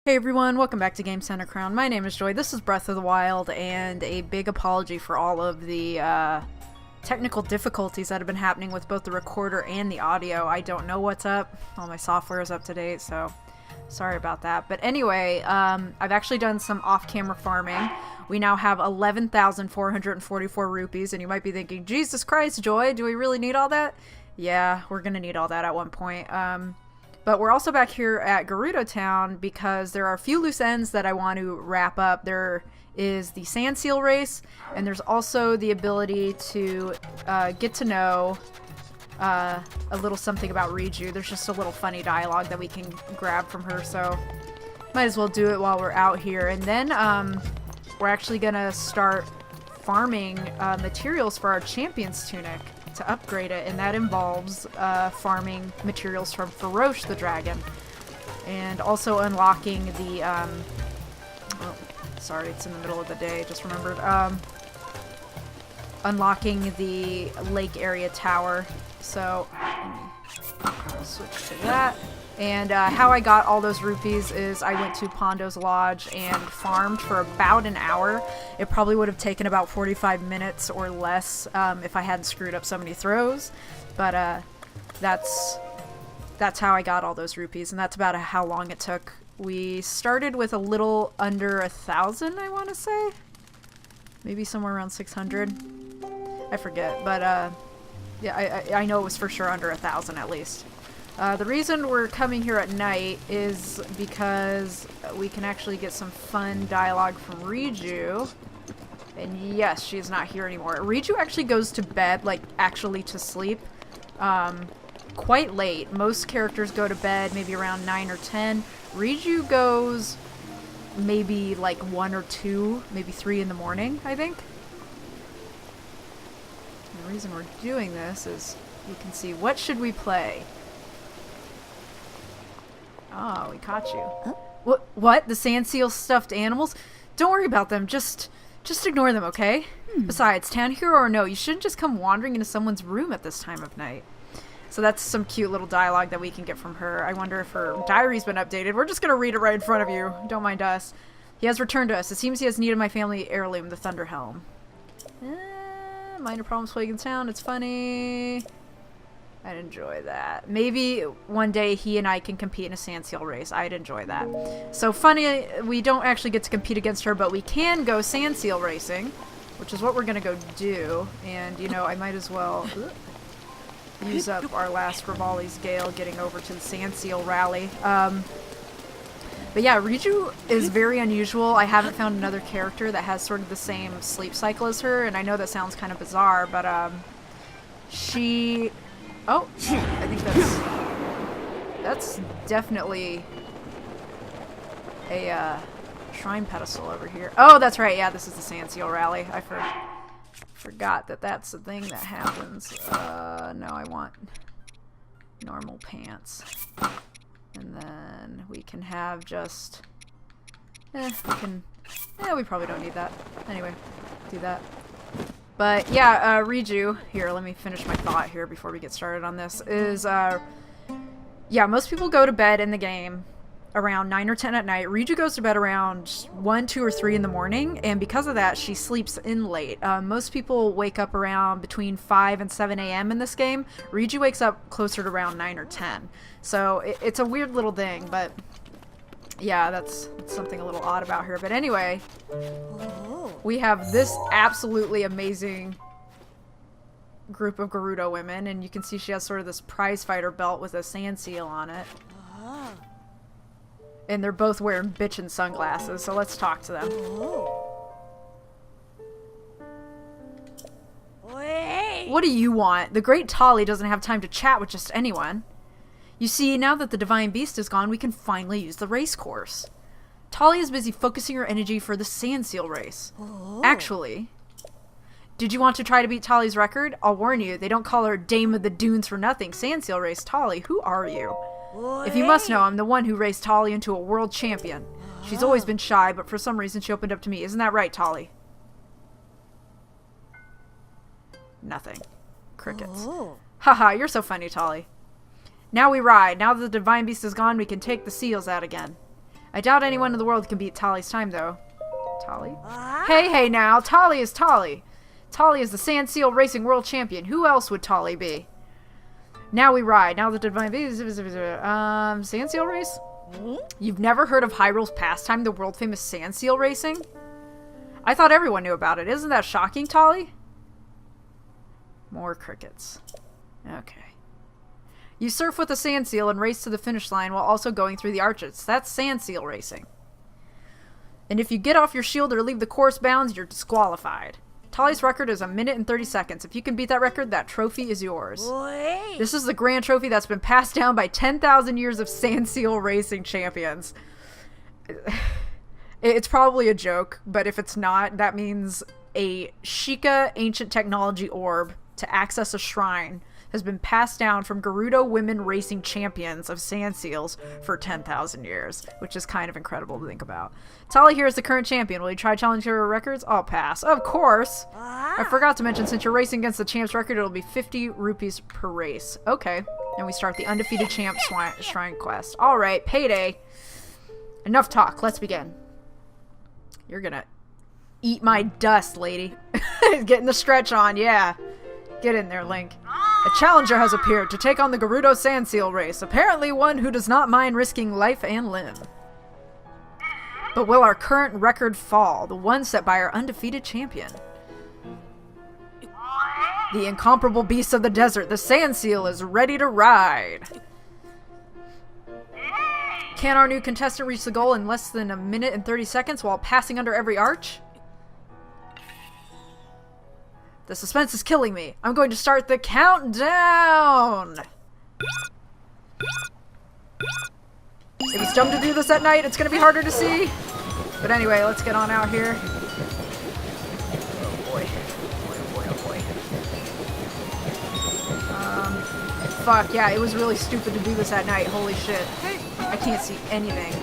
Hey everyone, welcome back to Game Center Crown. My name is Joy. This is Breath of the Wild, and a big apology for all of the technical difficulties that have been happening with both the recorder and the audio. I don't know what's up. All my software is up to date, so sorry about that. But anyway, I've actually done some off-camera farming. We now have 11,444 rupees, and you might be thinking, Jesus Christ, Joy, do we really need all that? Yeah, we're gonna need all that at one point. But we're also back here at Gerudo Town because there are a few loose ends that I want to wrap up. There is the Sand Seal race, and there's also the ability to get to know a little something about Riju. There's just a little funny dialogue that we can grab from her, so might as well do it while we're out here. And then we're actually gonna start farming materials for our Champion's Tunic to upgrade it, and that involves farming materials from Farosh the dragon, and also unlocking the oh, sorry, it's in the middle of the day, just remembered, unlocking the lake area tower. So I'll switch to that. And how I got all those rupees is I went to Pondo's Lodge and farmed for about an hour. It probably would have taken about 45 minutes or less if I hadn't screwed up so many throws. But that's how I got all those rupees, and that's about how long it took. We started with a little under 1,000, I want to say. Maybe somewhere around 600. I forget, but yeah, I know it was for sure under 1,000 at least. The reason we're coming here at night is because we can actually get some fun dialogue from Riju. And yes, she's not here anymore. Riju actually goes to bed, like actually to sleep, quite late. Most characters go to bed maybe around 9 or 10. Riju goes maybe like 1 or 2, maybe 3 in the morning, I think. And the reason we're doing this is you can see, what should we play? Oh, we caught you. Huh? What? The sand seal stuffed animals? Don't worry about them. Just ignore them, okay? Besides, town hero or no, you shouldn't just come wandering into someone's room at this time of night. So that's some cute little dialogue that we can get from her. I wonder if her diary's been updated. We're just gonna read it right in front of you. Don't mind us. He has returned to us. It seems he has need of my family heirloom, the Thunder Helm. Minor problems plaguing town. It's funny. I'd enjoy that. Maybe one day he and I can compete in a sand seal race. I'd enjoy that. So funny, we don't actually get to compete against her, but we can go sand seal racing, which is what we're gonna go do. And you know, I might as well use up our last Rivali's Gale getting over to the sand seal rally. But yeah, Riju is very unusual. I haven't found another character that has sort of the same sleep cycle as her, and I know that sounds kind of bizarre, but she... Oh, I think that's definitely a shrine pedestal over here. Oh, that's right. Yeah, this is the Sand Seal Rally. I forgot that that's the thing that happens. No, I want normal pants. And then we can have just... we probably don't need that. Anyway, do that. But yeah, Riju, here, let me finish my thought here before we get started on this, is, yeah, most people go to bed in the game around 9 or 10 at night. Riju goes to bed around 1, 2, or 3 in the morning, and because of that, she sleeps in late. Most people wake up around between 5 and 7 a.m. in this game. Riju wakes up closer to around 9 or 10. So it's a weird little thing, but yeah, that's something a little odd about her. But anyway, we have this absolutely amazing group of Gerudo women, and you can see she has sort of this prize fighter belt with a sand seal on it. And they're both wearing bitchin' sunglasses, so let's talk to them. What do you want? The great Tali doesn't have time to chat with just anyone. You see, now that the Divine Beast is gone, we can finally use the race course. Tali is busy focusing her energy for the Sand Seal race. Actually, did you want to try to beat Tali's record? I'll warn you, they don't call her Dame of the Dunes for nothing. Sand Seal race Tali, who are you? If you must know, I'm the one who raised Tali into a world champion. She's always been shy, but for some reason she opened up to me. Isn't that right, Tali? Nothing. Crickets. Haha, you're so funny, Tali. Now we ride. Now that the Divine Beast is gone, we can take the seals out again. I doubt anyone in the world can beat Tali's time, though. Tali? Hey now, Tali is Tali. Tali is the Sand Seal Racing World Champion. Who else would Tali be? Now we ride. Now the divine... Sand Seal Race? You've never heard of Hyrule's pastime, the world-famous Sand Seal Racing? I thought everyone knew about it. Isn't that shocking, Tali? More crickets. Okay. You surf with a sand seal and race to the finish line while also going through the arches. That's sand seal racing. And if you get off your shield or leave the course bounds, you're disqualified. Tali's record is 1 minute and 30 seconds. If you can beat that record, that trophy is yours. Boy. This is the grand trophy that's been passed down by 10,000 years of sand seal racing champions. It's probably a joke, but if it's not, that means a Sheikah ancient technology orb to access a shrine has been passed down from Gerudo women racing champions of sand seals for 10,000 years, which is kind of incredible to think about. Tali here is the current champion. Will you try challenging her records? I'll pass. Of course! I forgot to mention, since you're racing against the champ's record, it'll be 50 rupees per race. Okay. And we start the undefeated champ shrine quest. Alright, payday. Enough talk. Let's begin. You're gonna eat my dust, lady. Getting the stretch on, yeah. Get in there, Link. A challenger has appeared to take on the Gerudo Sand Seal race. Apparently one who does not mind risking life and limb. But will our current record fall? The one set by our undefeated champion. The incomparable beast of the desert, the Sand Seal, is ready to ride. Can our new contestant reach the goal in less than 1 minute and 30 seconds while passing under every arch? The suspense is killing me. I'm going to start the countdown! If it's dumb to do this at night, it's going to be harder to see. But anyway, let's get on out here. Oh boy. Fuck, yeah, it was really stupid to do this at night. Holy shit. I can't see anything.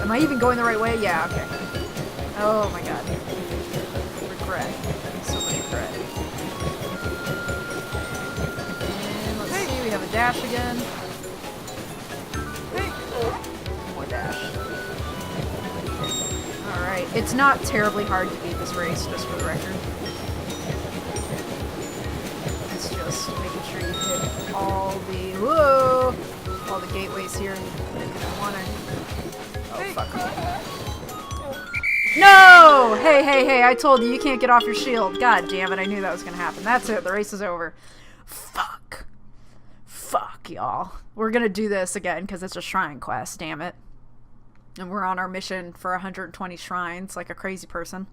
Am I even going the right way? Yeah, okay. Oh my god. Regret. So much regret. And let's see, we have a dash again. More dash. Alright, it's not terribly hard to beat this race, just for the record. It's just making sure you hit all the... Whoa! All the gateways here. Oh, fuck. No! Hey, I told you can't get off your shield. God damn it, I knew that was gonna happen. That's it, the race is over. Fuck. Fuck, y'all. We're gonna do this again, because it's a shrine quest, damn it. And we're on our mission for 120 shrines, like a crazy person.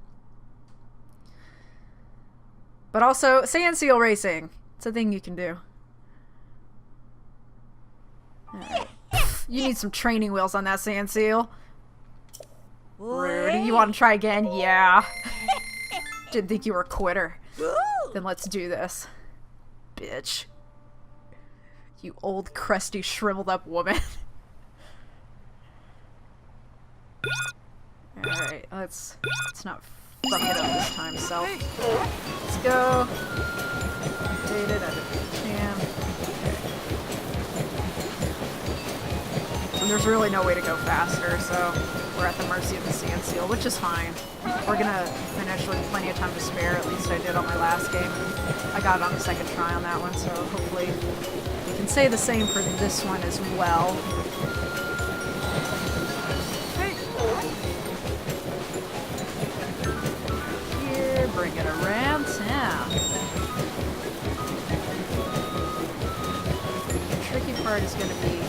But also, sand seal racing. It's a thing you can do. Alright. You need some training wheels on that sand seal. Rude. You want to try again? Yeah. Didn't think you were a quitter. Then let's do this. Bitch. You old, crusty, shriveled up woman. Alright, let's not fuck it up this time, self. Let's go. Updated, undefeated champ. And there's really no way to go faster, so we're at the mercy of the sand seal, which is fine. We're gonna finish with plenty of time to spare. At least I did on my last game. I got it on the second try on that one, so hopefully we can say the same for this one as well. Here, bring it around town. The tricky part is gonna be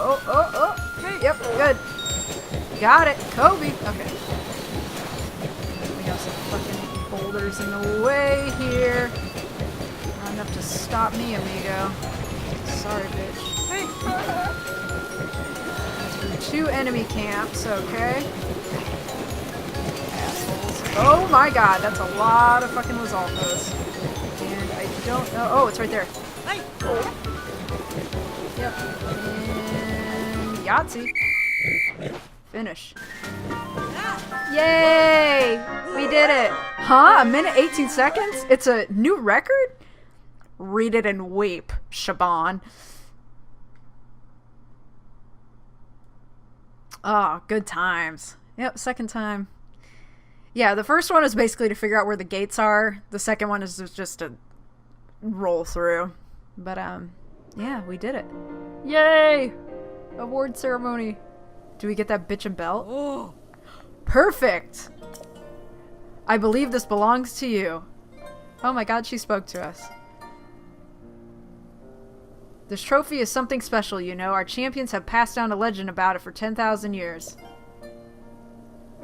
Oh. Yep, good. Got it. Kobe. Okay. We got some fucking boulders in the way here. Not enough to stop me, amigo. Sorry, bitch. Hey. 2 enemy camps, okay. Oh my god, that's a lot of fucking Lizalfos. And I don't know. Oh, it's right there. Yep. And Yahtzee. Finish. Yay! We did it! Huh? A minute 18 seconds? It's a new record? Read it and weep, Shaban. Oh, good times. Yep, second time. Yeah, the first one is basically to figure out where the gates are. The second one is just to roll through. But, yeah, we did it. Yay! Award ceremony. Do we get that bitchin' belt? Oh. Perfect! I believe this belongs to you. Oh my god, she spoke to us. This trophy is something special, you know. Our champions have passed down a legend about it for 10,000 years.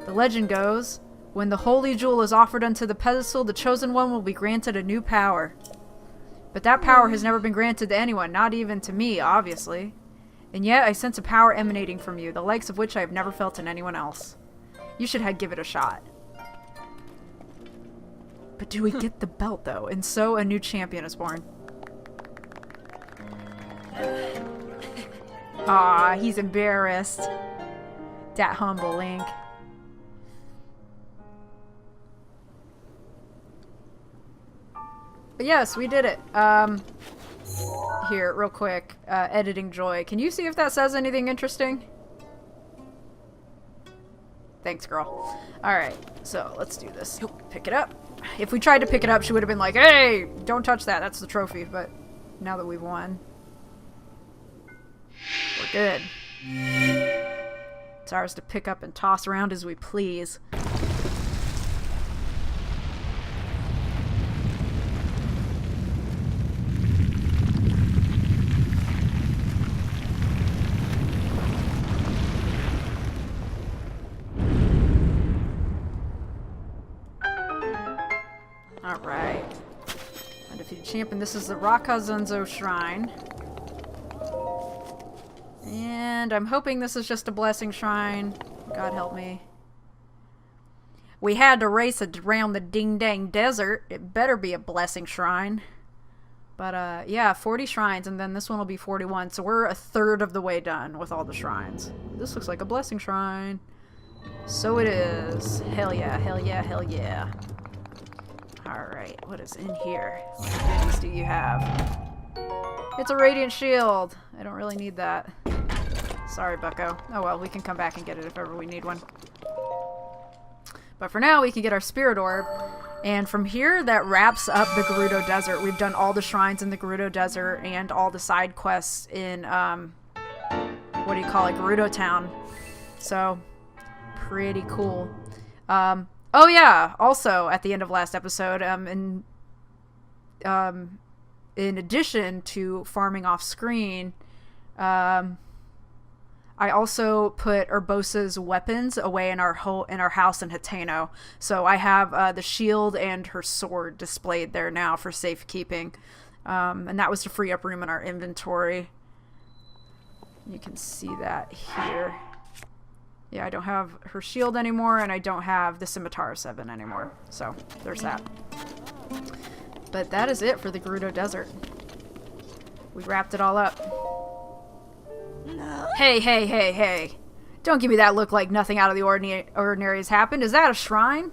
The legend goes, when the holy jewel is offered unto the pedestal, the chosen one will be granted a new power. But that power has never been granted to anyone, not even to me, obviously. And yet, I sense a power emanating from you, the likes of which I have never felt in anyone else. You should give it a shot. But do we get the belt, though? And so, a new champion is born. Aw, he's embarrassed. Dat humble Link. But yes, we did it. Here, real quick. Editing Joy. Can you see if that says anything interesting? Thanks, girl. Alright, so let's do this. Pick it up. If we tried to pick it up, she would have been like, hey, don't touch that. That's the trophy. But now that we've won, we're good. It's ours to pick up and toss around as we please. Alright. Undefeated champion. This is the Rakazunzo Shrine. And I'm hoping this is just a blessing shrine. God help me. We had to race around the ding-dang desert. It better be a blessing shrine. But, yeah, 40 shrines, and then this one will be 41. So we're a third of the way done with all the shrines. This looks like a blessing shrine. So it is. Hell yeah, hell yeah, hell yeah. Alright, what is in here? What goodies do you have? It's a radiant shield. I don't really need that. Sorry, bucko. Oh well, we can come back and get it if ever we need one. But for now, we can get our spirit orb. And from here, that wraps up the Gerudo Desert. We've done all the shrines in the Gerudo Desert and all the side quests in, what do you call it? Gerudo Town. So, pretty cool. Oh yeah, also, at the end of last episode, in addition to farming off screen, I also put Urbosa's weapons away in our house in Hateno. So I have the shield and her sword displayed there now for safekeeping. And that was to free up room in our inventory. You can see that here. Yeah, I don't have her shield anymore, and I don't have the Scimitar 7 anymore. So, there's that. But that is it for the Gerudo Desert. We wrapped it all up. No. Hey, hey, hey, hey. Don't give me that look like nothing out of the ordinary has happened. Is that a shrine?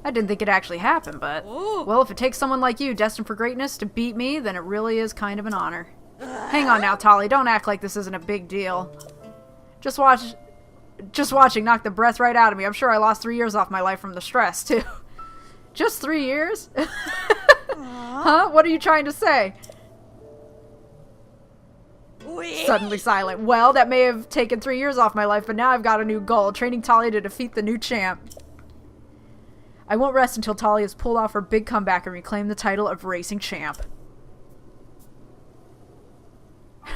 I didn't think it actually happened, but... Ooh. Well, if it takes someone like you, destined for greatness, to beat me, then it really is kind of an honor. Hang on now, Tali. Don't act like this isn't a big deal. Just watching knocked the breath right out of me. I'm sure I lost 3 years off my life from the stress, too. Just 3 years? Huh? What are you trying to say? Suddenly silent. Well, that may have taken 3 years off my life, but now I've got a new goal. Training Tali to defeat the new champ. I won't rest until Tali has pulled off her big comeback and reclaimed the title of racing champ.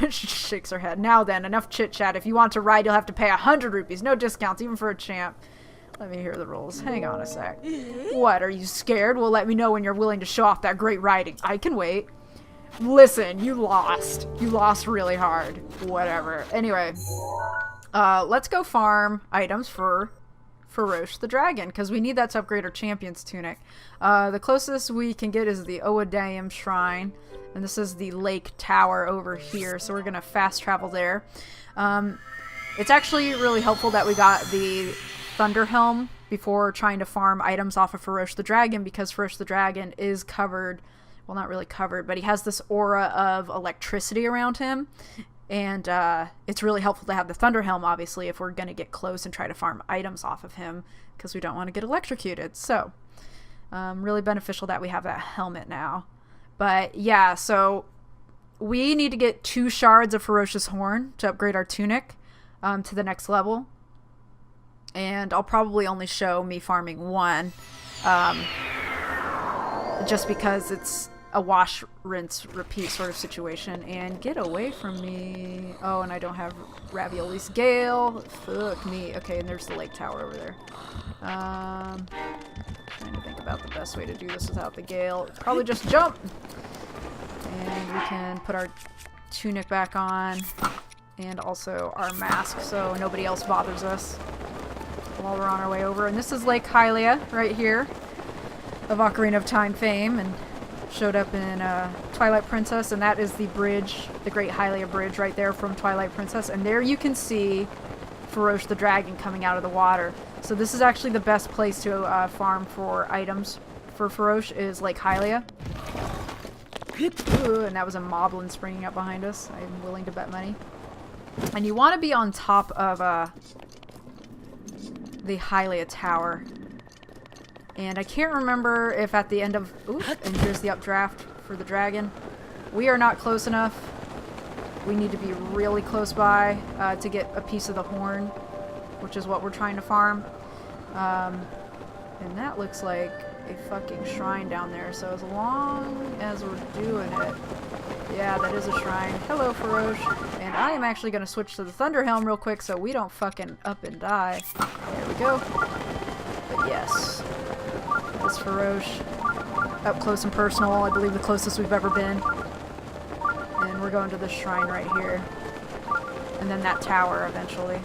She shakes her head. Now then, enough chit-chat. If you want to ride, you'll have to pay 100 rupees. No discounts, even for a champ. Let me hear the rules. Hang on a sec. What, are you scared? Well, let me know when you're willing to show off that great riding. I can wait. Listen, you lost. You lost really hard. Whatever. Anyway. Let's go farm items for Roche the Dragon, because we need that to upgrade our champion's tunic. The closest we can get is the Owadayam Shrine. And this is the lake tower over here, so we're going to fast travel there. It's actually really helpful that we got the Thunder Helm before trying to farm items off of Farosh the Dragon, because Farosh the Dragon is covered, well, not really covered, but he has this aura of electricity around him. And it's really helpful to have the Thunder Helm, obviously, if we're going to get close and try to farm items off of him, because we don't want to get electrocuted. So, really beneficial that we have that helmet now. But yeah, so we need to get 2 shards of Ferocious Horn to upgrade our tunic to the next level. And I'll probably only show me farming 1, just because it's a wash, rinse, repeat sort of situation. And get away from me. Oh, and I don't have Ravioli's Gale. Fuck me. Okay, and there's the lake tower over there. Trying to think about the best way to do this without the Gale. Probably just jump! And we can put our tunic back on. And also our mask, so nobody else bothers us while we're on our way over. And this is Lake Hylia, right here, of Ocarina of Time fame, and showed up in Twilight Princess, and that is the bridge, the Great Hylia Bridge right there from Twilight Princess. And there you can see Farosh the Dragon coming out of the water. So this is actually the best place to farm for items for Farosh, is Lake Hylia. Ooh, and that was a moblin springing up behind us. I'm willing to bet money. And you want to be on top of the Hylia Tower. And I can't remember if at the end of... Ooh, and here's the updraft for the dragon. We are not close enough. We need to be really close by to get a piece of the horn, which is what we're trying to farm. And that looks like a fucking shrine down there. So as long as we're doing it... Yeah, that is a shrine. Hello, Farosh. And I am actually going to switch to the Thunder Helm real quick so we don't fucking up and die. There we go. But yes, this Farosh, up close and personal, I believe the closest we've ever been. And we're going to this shrine right here. And then that tower eventually.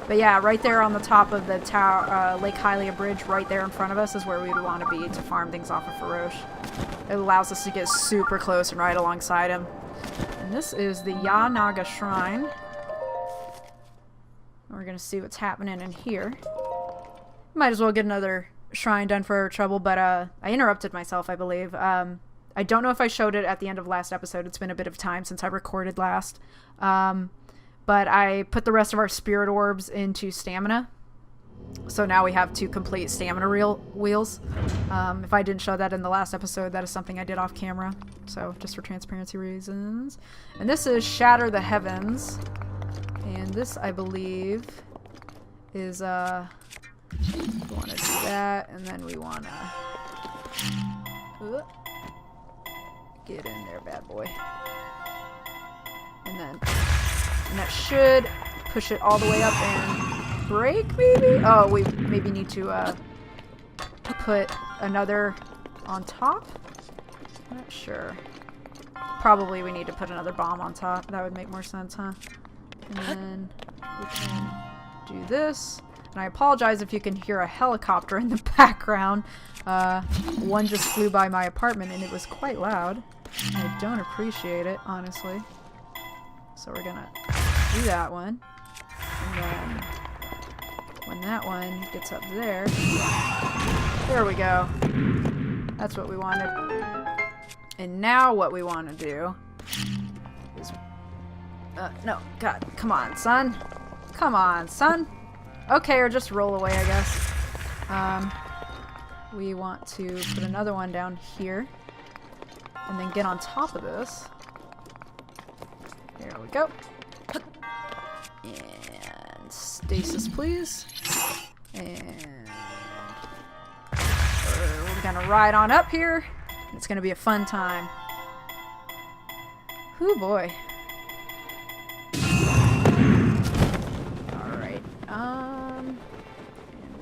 But yeah, right there on the top of the tower, Lake Hylia Bridge, right there in front of us is where we'd want to be to farm things off of Farosh. It allows us to get super close and right alongside him. And this is the Yanaga Shrine. We're going to see what's happening in here. Might as well get another shrine done for our trouble, but I interrupted myself, I believe. I don't know if I showed it at the end of last episode. It's been a bit of time since I recorded last. But I put the rest of our spirit orbs into stamina. So now we have 2 complete stamina wheels. If I didn't show that in the last episode, that is something I did off camera. So just for transparency reasons. And this is Shatter the Heavens. And this, I believe, is, we want to do that. And then we want to get in there, bad boy. And that should push it all the way up and break, maybe? Oh, we maybe need to put another on top? I'm not sure. Probably we need to put another bomb on top. That would make more sense, huh? And then we can do this. And I apologize if you can hear a helicopter in the background. One just flew by my apartment and it was quite loud. I don't appreciate it, honestly. So we're gonna do that one. And then when that one gets up there, there we go. That's what we wanted. And now what we want to do is, no, God, come on, son. Come on, son. Okay, or just roll away, I guess. We want to put another one down here. And then get on top of this. There we go. And stasis, please. And we're gonna ride on up here. It's gonna be a fun time. Whoo boy. Alright. And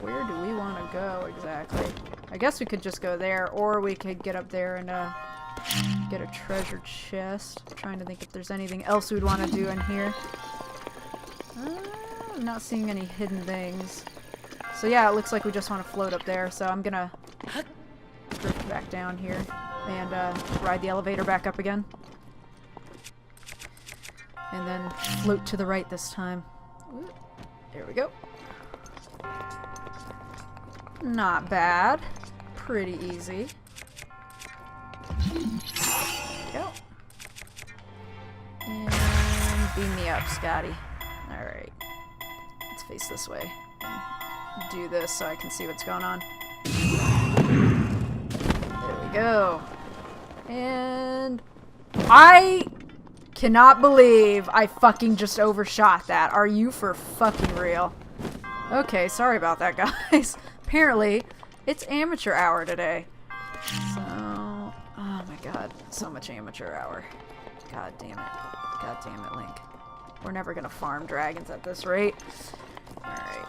where do we want to go exactly? I guess we could just go there, or we could get up there and get a treasure chest. I'm trying to think if there's anything else we'd want to do in here. I'm not seeing any hidden things. So yeah, it looks like we just want to float up there. So I'm gonna drift back down here and ride the elevator back up again. And then float to the right this time. Ooh, there we go. Not bad. Pretty easy. There we go. And beam me up, Scotty. Alright. Let's face this way. Do this so I can see what's going on. There we go. And I cannot believe I fucking just overshot that. Are you for fucking real? Okay, sorry about that, guys. Apparently, it's amateur hour today. So, oh my god, so much amateur hour. God damn it. God damn it, Link. We're never gonna farm dragons at this rate. Alright.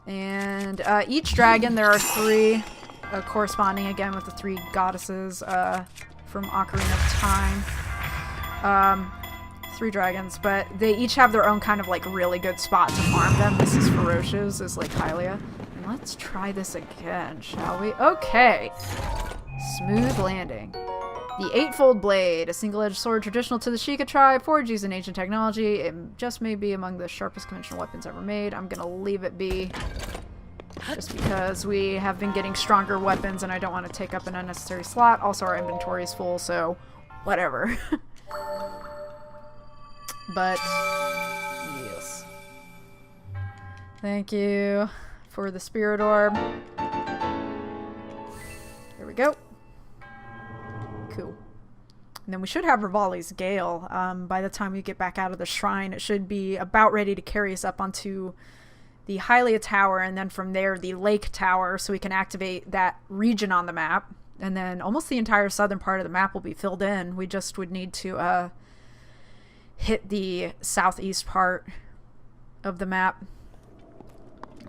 And each dragon, there are 3 corresponding again with the 3 goddesses from Ocarina of Time. 3 dragons, but they each have their own kind of like really good spot to farm them. This is Ferocious, is like Hylia. And let's try this again, shall we? Okay. Smooth landing. The Eightfold Blade, a single-edged sword traditional to the Sheikah tribe, forged using ancient technology. It just may be among the sharpest conventional weapons ever made. I'm gonna leave it be. Just because we have been getting stronger weapons and I don't want to take up an unnecessary slot. Also, our inventory is full, so whatever. But, yes. Thank you for the Spirit Orb. There we go. Cool. And then we should have Rivali's Gale. By the time we get back out of the shrine, it should be about ready to carry us up onto the Hylia Tower, and then from there the Lake Tower, so we can activate that region on the map. And then almost the entire southern part of the map will be filled in. We just would need to hit the southeast part of the map.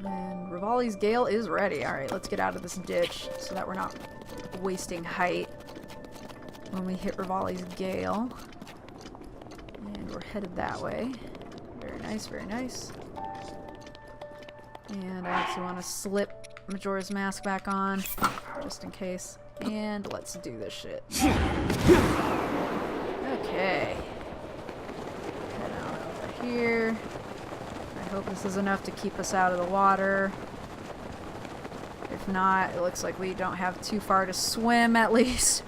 And Rivali's Gale is ready. Alright, let's get out of this ditch so that we're not wasting height when we hit Rivali's Gale. And we're headed that way. Very nice, very nice. And I actually want to slip Majora's Mask back on, just in case. And let's do this shit. Okay. Head on over here. I hope this is enough to keep us out of the water. If not, it looks like we don't have too far to swim, at least.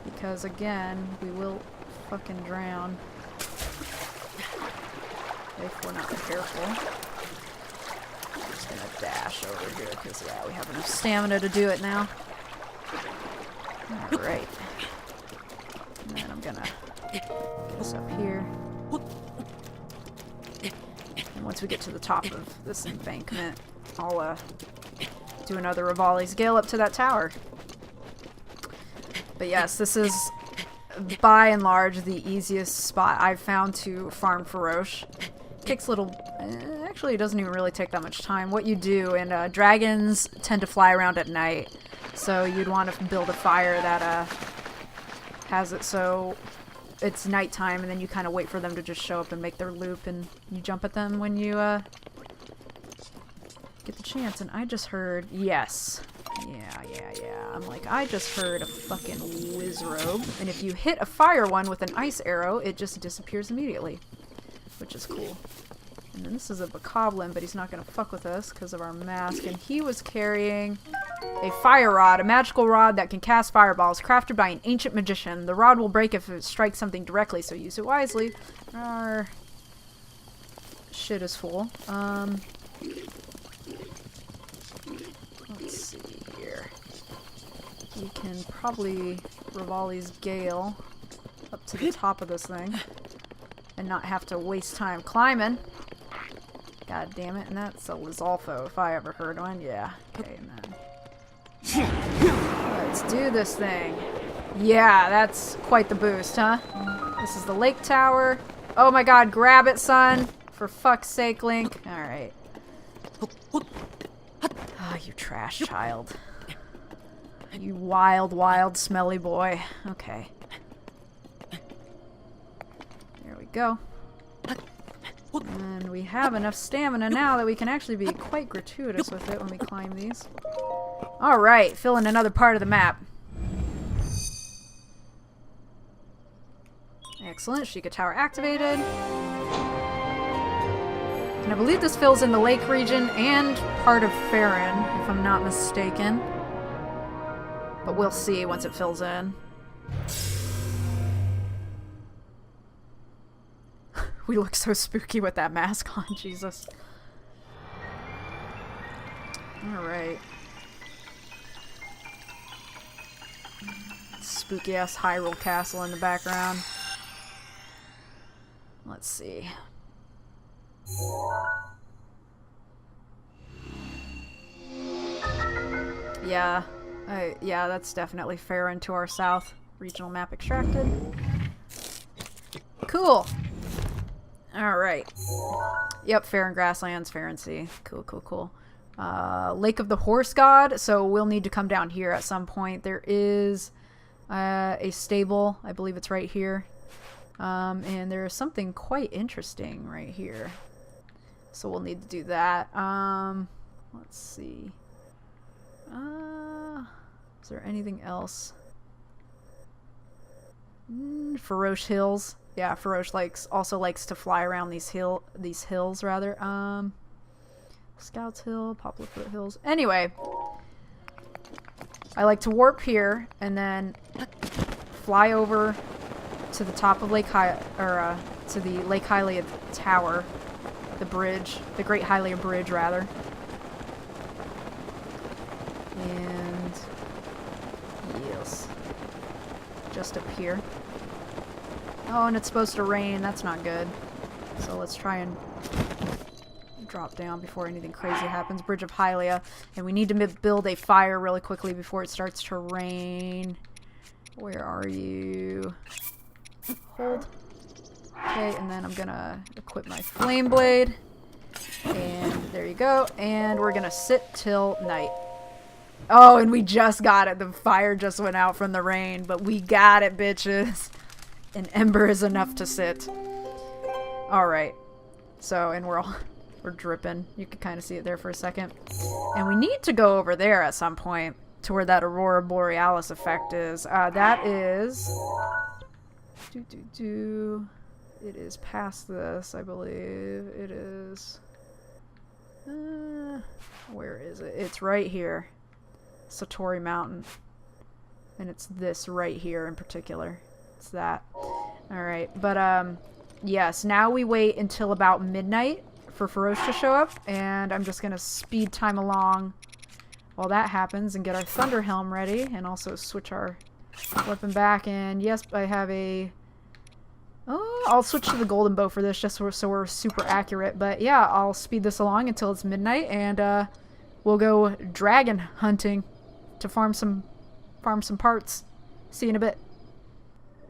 Because, again, we will fucking drown if we're not careful. I'm just gonna dash over here, because, yeah, we have enough stamina to do it now. Alright. And then I'm gonna get us up here. And once we get to the top of this embankment, I'll do another Rivali's Gale up to that tower. But yes, this is by and large the easiest spot I've found to farm Feroche. Takes a little... actually, it doesn't even really take that much time. What you do, and dragons tend to fly around at night, so you'd want to build a fire that has it so it's nighttime, and then you kind of wait for them to just show up and make their loop, and you jump at them when you get the chance. And I just heard... yes. Yeah. I'm like, I just heard a fucking Wizrobe, and if you hit a fire one with an ice arrow, it just disappears immediately, which is cool. And then this is a Bokoblin, but he's not gonna fuck with us because of our mask, and he was carrying a fire rod, a magical rod that can cast fireballs, crafted by an ancient magician. The rod will break if it strikes something directly, so use it wisely. Our shit is full. Let's see here. We can probably Rivali's Gale up to the top of this thing and not have to waste time climbing. God damn it. And that's a Lizalfo if I ever heard one. Yeah. Okay, and then let's do this thing. Yeah, that's quite the boost, huh? This is the Lake Tower. Oh my god, grab it, son. For fuck's sake, Link. Alright. Oh, you trash child. You wild, wild, smelly boy. Okay. There we go. And we have enough stamina now that we can actually be quite gratuitous with it when we climb these. Alright, fill in another part of the map. Excellent. Sheikah Tower activated. And I believe this fills in the lake region and part of Farron, if I'm not mistaken. But we'll see once it fills in. We look so spooky with that mask on, Jesus. Alright. Spooky ass Hyrule Castle in the background. Let's see. Yeah. Yeah, that's definitely Farron to our south. Regional map extracted. Cool. Alright. Yep, Farron Grasslands, Farron Sea. Cool, cool, cool. Lake of the Horse God, so we'll need to come down here at some point. There is a stable, I believe it's right here. And there's something quite interesting right here. So we'll need to do that. Let's see. Is there anything else? Faroche Hills. Yeah, Faroche also likes to fly around these hills rather. Scouts Hill, Poplar Foot Hills. Anyway, I like to warp here and then fly over to the top of to the Lake Hylia Tower, the bridge, the Great Hylia Bridge rather. And yes, just up here. Oh, and it's supposed to rain. That's not good. So let's try and drop down before anything crazy happens. Bridge of Hylia. And we need to build a fire really quickly before it starts to rain. Where are you? Hold. Okay, and then I'm gonna equip my flame blade. And there you go. And we're gonna sit till night. Oh, and we just got it. The fire just went out from the rain, but we got it, bitches. An ember is enough to sit. Alright. So, and we're dripping. You can kind of see it there for a second. And we need to go over there at some point to where that Aurora Borealis effect is. That is... It is past this, I believe. It is... where is it? It's right here. Satori Mountain. And it's this right here in particular. It's that. Alright, but yes, now we wait until about midnight for Faroche to show up, and I'm just gonna speed time along while that happens and get our Thunder Helm ready, and also switch our weapon back, and yes, I have a... Oh, I'll switch to the Golden Bow for this, just so we're super accurate, but yeah, I'll speed this along until it's midnight, and we'll go dragon hunting to farm some parts. See you in a bit.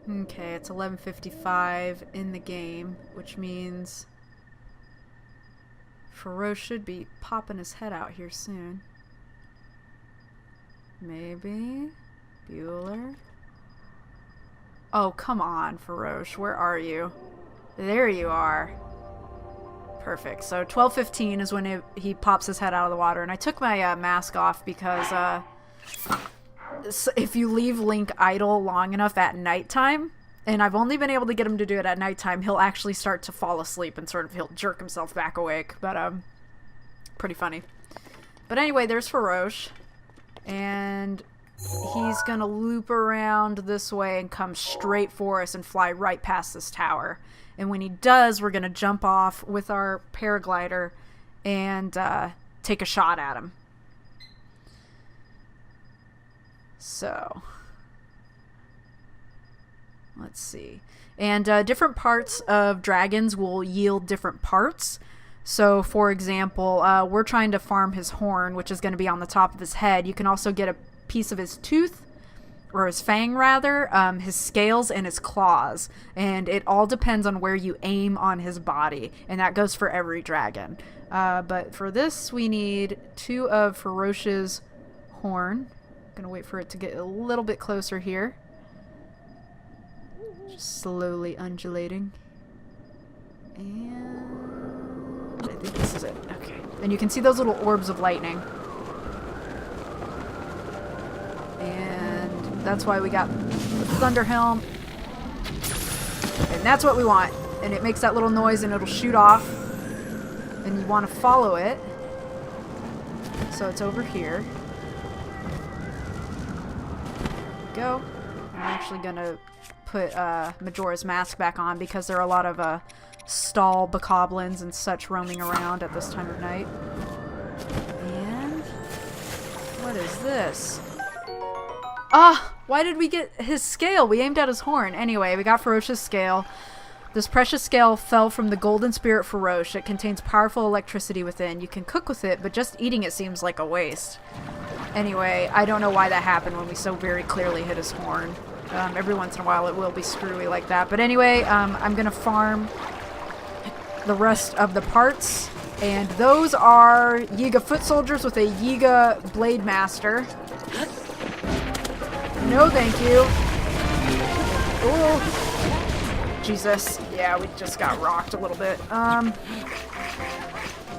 Okay, it's 11:55 in the game, which means Faroche should be popping his head out here soon. Maybe? Bueller? Oh, come on, Faroche. Where are you? There you are. Perfect. So 12:15 is when he pops his head out of the water, and I took my mask off because if you leave Link idle long enough at nighttime, and I've only been able to get him to do it at nighttime, he'll actually start to fall asleep and he'll jerk himself back awake. But pretty funny. But anyway, there's Faroche, and he's gonna loop around this way and come straight for us and fly right past this tower. And when he does, we're gonna jump off with our paraglider and take a shot at him. So, let's see. And different parts of dragons will yield different parts. So, for example, we're trying to farm his horn, which is going to be on the top of his head. You can also get a piece of his tooth, or his fang rather, his scales, and his claws. And it all depends on where you aim on his body. And that goes for every dragon. But for this, we need 2 of Faroche's horn. Gonna wait for it to get a little bit closer here. Just slowly undulating. And I think this is it. Okay. And you can see those little orbs of lightning. And that's why we got the Thunder Helm. And that's what we want. And it makes that little noise and it'll shoot off. And you want to follow it. So it's over here. Go. I'm actually gonna put Majora's Mask back on because there are a lot of stall bokoblins and such roaming around at this time of night. And what is this? Ah, why did we get his scale? We aimed at his horn. Anyway, we got Faroche's scale. This precious scale fell from the golden spirit Faroche. It contains powerful electricity within. You can cook with it, but just eating it seems like a waste. Anyway, I don't know why that happened when we so very clearly hit his horn. Every once in a while it will be screwy like that. But anyway, I'm gonna farm the rest of the parts. And those are Yiga foot soldiers with a Yiga blade master. No thank you. Ooh. Jesus. Yeah, we just got rocked a little bit.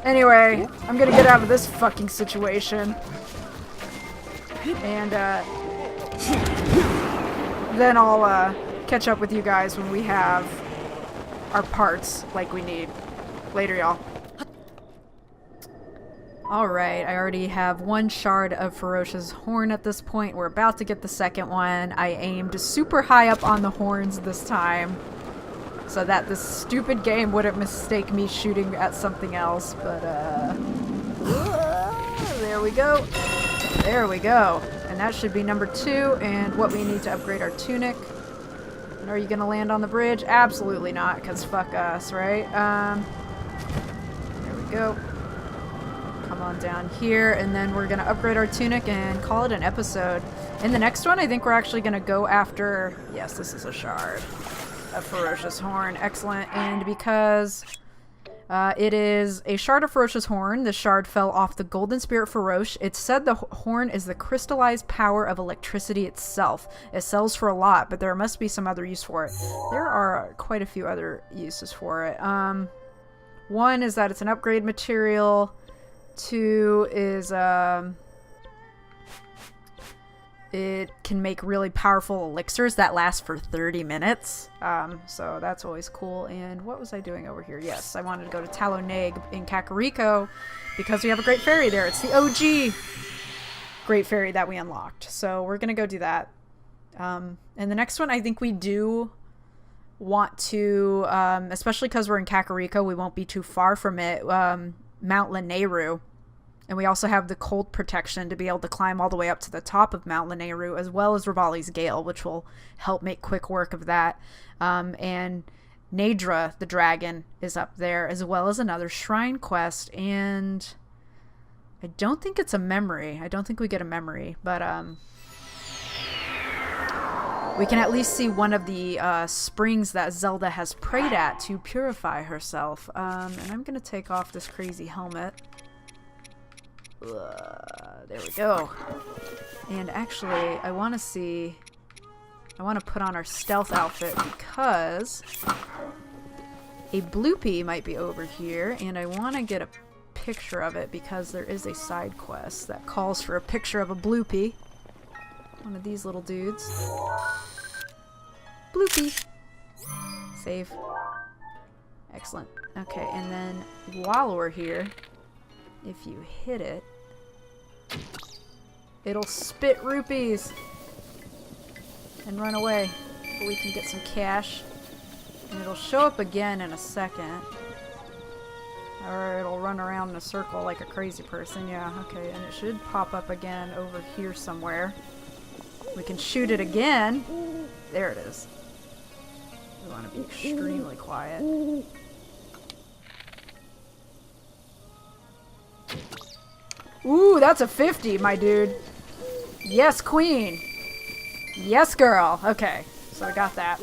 Anyway, I'm gonna get out of this fucking situation. And, then I'll, catch up with you guys when we have our parts like we need. Later, y'all. Alright, I already have one shard of Faroche's horn at this point. We're about to get the second one. I aimed super high up on the horns this time, so that this stupid game wouldn't mistake me shooting at something else, but, there we go. There we go. And that should be number 2, and what we need to upgrade our tunic. And are you gonna land on the bridge? Absolutely not, because fuck us, right? There we go. Come on down here, and then we're gonna upgrade our tunic and call it an episode. In the next one, I think we're actually gonna go after... Yes, this is a shard. A Faroche's horn. Excellent. And because it is a shard of Faroche's horn, the shard fell off the golden spirit Faroche. It's said the horn is the crystallized power of electricity itself. It sells for a lot, but there must be some other use for it. There are quite a few other uses for it. One is that it's an upgrade material. 2 is it can make really powerful elixirs that last for 30 minutes. So that's always cool. And what was I doing over here? Yes, I wanted to go to Taloneg in Kakariko because we have a great fairy there. It's the OG great fairy that we unlocked. So we're going to go do that. And the next one, I think we do want to, especially because we're in Kakariko, we won't be too far from it, Mount Lanayru. And we also have the cold protection to be able to climb all the way up to the top of Mount Lanayru, as well as Rivali's Gale, which will help make quick work of that. And Nadra, the dragon, is up there, as well as another shrine quest. And I don't think it's a memory. I don't think we get a memory, but we can at least see one of the springs that Zelda has prayed at to purify herself. And I'm going to take off this crazy helmet. There we go. And actually, I want to put on our stealth outfit because a bloopy might be over here, and I want to get a picture of it because there is a side quest that calls for a picture of a bloopy. One of these little dudes. Bloopy. Save. Excellent. Okay, and then while we're here, if you hit it, it'll spit rupees and run away. But we can get some cash. And it'll show up again in a second. Or it'll run around in a circle like a crazy person. Yeah, okay. And it should pop up again over here somewhere. We can shoot it again. There it is. We want to be extremely quiet. Ooh, that's a 50, my dude. Yes, queen. Yes, girl. Okay, so I got that.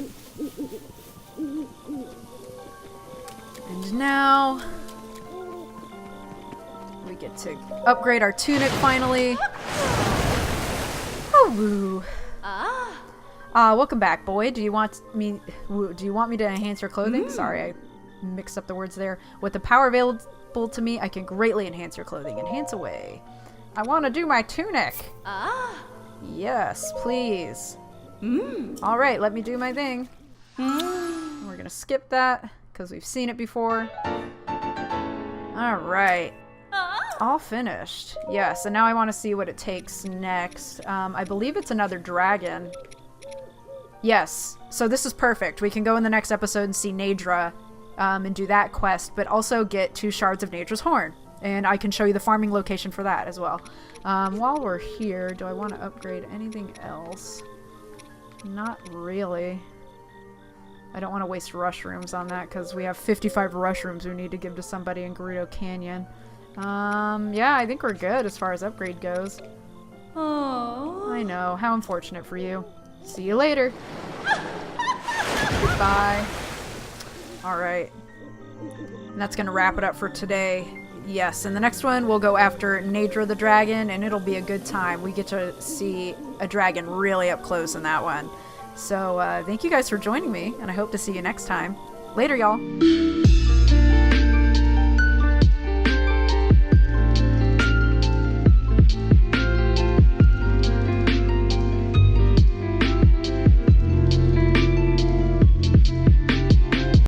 And now we get to upgrade our tunic finally. Oh, woo. Welcome back, boy. Do you want me to enhance your clothing? Sorry, I mixed up the words there. With the power available to me, I can greatly enhance your clothing. Enhance away. I want to do my tunic. Yes, please. Alright, let me do my thing. We're gonna skip that because we've seen it before. Alright. All finished. Yes, and now I want to see what it takes next. I believe it's another dragon. Yes, so this is perfect. We can go in the next episode and see Nadra and do that quest, but also get 2 shards of Nadra's horn. And I can show you the farming location for that as well. While we're here, do I want to upgrade anything else? Not really. I don't want to waste rush rooms on that because we have 55 rush rooms we need to give to somebody in Gerudo Canyon. Yeah, I think we're good as far as upgrade goes. Aww. I know. How unfortunate for you. See you later. Goodbye. Alright. And that's gonna wrap it up for today. Yes, and the next one we'll go after Nadra the dragon, and it'll be a good time. We get to see a dragon really up close in that one. So, thank you guys for joining me, and I hope to see you next time. Later, y'all!